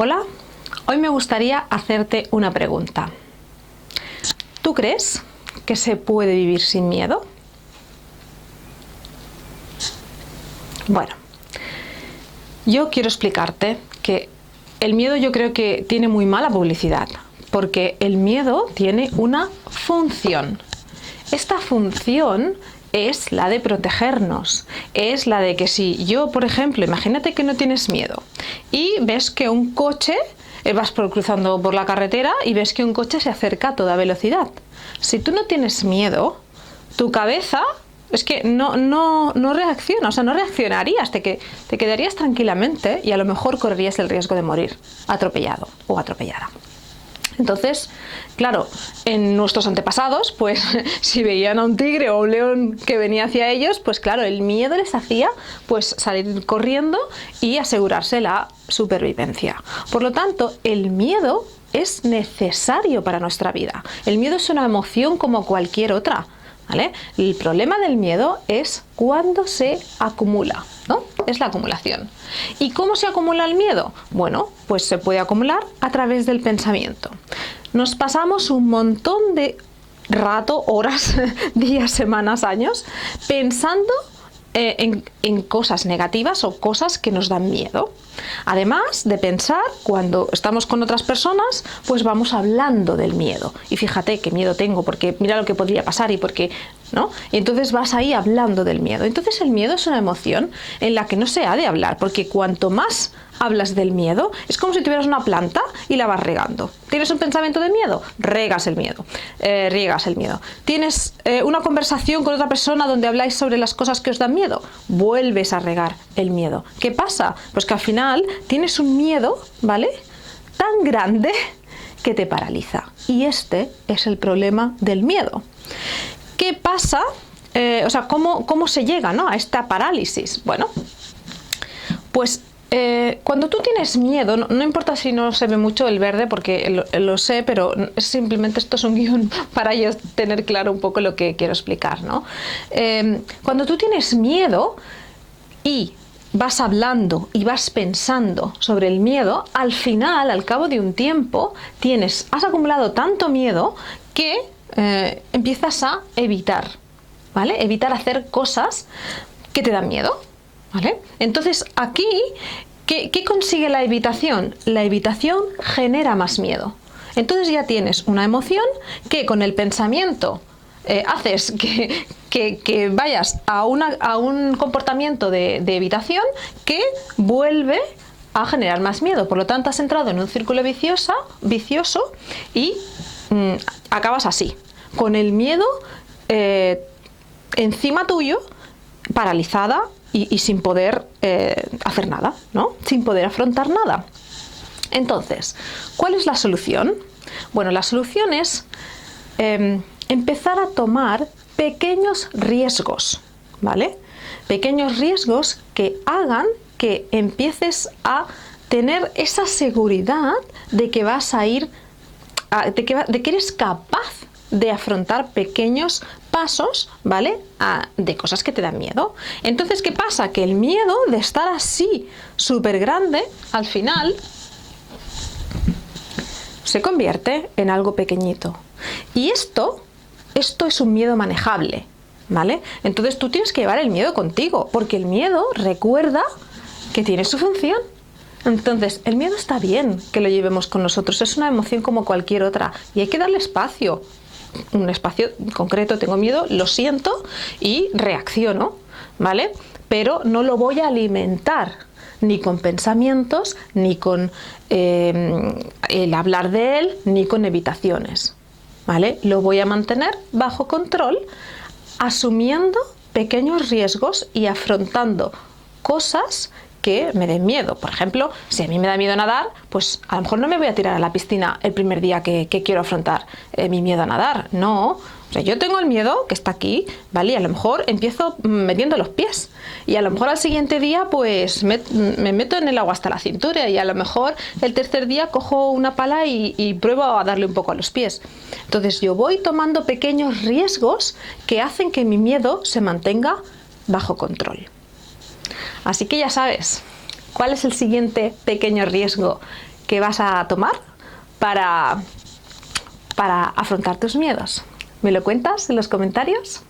Hola, hoy me gustaría hacerte una pregunta. ¿Tú crees que se puede vivir sin miedo? Bueno, yo quiero explicarte que el miedo yo creo que tiene muy mala publicidad, porque el miedo tiene una función. Esta función es la de protegernos, es la de que si yo, por ejemplo, imagínate que no tienes miedo y ves que un coche, vas cruzando por la carretera y ves que un coche se acerca a toda velocidad. Si tú no tienes miedo, tu cabeza es que no reacciona, o sea, no reaccionarías, te quedarías tranquilamente y a lo mejor correrías el riesgo de morir atropellado o atropellada. Entonces, claro, en nuestros antepasados, pues si veían a un tigre o a un león que venía hacia ellos, pues claro, el miedo les hacía pues salir corriendo y asegurarse la supervivencia. Por lo tanto, el miedo es necesario para nuestra vida. El miedo es una emoción como cualquier otra, ¿vale? El problema del miedo es cuando se acumula, ¿no? Es la acumulación. ¿Y cómo se acumula el miedo? Bueno, pues se puede acumular a través del pensamiento. Nos pasamos un montón de rato, horas, días, semanas, años, pensando en cosas negativas o cosas que nos dan miedo. Además de pensar, cuando estamos con otras personas, pues vamos hablando del miedo. Y fíjate qué miedo tengo, porque mira lo que podría pasar y por qué, ¿no? Y entonces vas ahí hablando del miedo. Entonces el miedo es una emoción en la que no se ha de hablar, porque cuanto más hablas del miedo, es como si tuvieras una planta y la vas regando. ¿Tienes un pensamiento de miedo? Riegas el miedo. ¿Tienes una conversación con otra persona donde habláis sobre las cosas que os dan miedo? Vuelves a regar el miedo. ¿Qué pasa? Pues que al final tienes un miedo, ¿vale?, tan grande que te paraliza. Y este es el problema del miedo. ¿Qué pasa? ¿Cómo se llega, ¿no?, a esta parálisis? Bueno, pues cuando tú tienes miedo, no importa si no se ve mucho el verde, porque lo sé, pero simplemente esto es un guión para yo tener claro un poco lo que quiero explicar, ¿no? Cuando tú tienes miedo y vas hablando y vas pensando sobre el miedo, al final, al cabo de un tiempo, has acumulado tanto miedo que empiezas a evitar, ¿vale? Evitar hacer cosas que te dan miedo, ¿vale? Entonces aquí, ¿qué consigue la evitación? La evitación genera más miedo. Entonces ya tienes una emoción que con el pensamiento haces que vayas a un comportamiento de evitación que vuelve a generar más miedo. Por lo tanto, has entrado en un círculo vicioso y acabas así, con el miedo encima tuyo, paralizada y sin poder hacer nada, ¿no? Sin poder afrontar nada. Entonces, ¿cuál es la solución? Bueno, la solución es empezar a tomar pequeños riesgos, ¿vale? Pequeños riesgos que hagan que empieces a tener esa seguridad de que vas a ir, de que eres capaz de afrontar pequeños pasos, ¿vale?, de cosas que te dan miedo. Entonces, ¿qué pasa? Que el miedo de estar así súper grande, al final se convierte en algo pequeñito. Y esto es un miedo manejable, ¿vale? Entonces tú tienes que llevar el miedo contigo, porque el miedo recuerda que tiene su función. Entonces, el miedo está bien que lo llevemos con nosotros, es una emoción como cualquier otra y hay que darle espacio. Un espacio concreto, tengo miedo, lo siento y reacciono, ¿vale? Pero no lo voy a alimentar ni con pensamientos, ni con el hablar de él, ni con evitaciones, ¿vale? Lo voy a mantener bajo control, asumiendo pequeños riesgos y afrontando cosas que me den miedo. Por ejemplo, si a mí me da miedo nadar, pues a lo mejor no me voy a tirar a la piscina el primer día que quiero afrontar mi miedo a nadar. No, o sea, yo tengo el miedo que está aquí, ¿vale? Y a lo mejor empiezo metiendo los pies y a lo mejor al siguiente día pues me meto en el agua hasta la cintura y a lo mejor el tercer día cojo una pala y pruebo a darle un poco a los pies. Entonces yo voy tomando pequeños riesgos que hacen que mi miedo se mantenga bajo control. Así que ya sabes, ¿cuál es el siguiente pequeño riesgo que vas a tomar para afrontar tus miedos? ¿Me lo cuentas en los comentarios?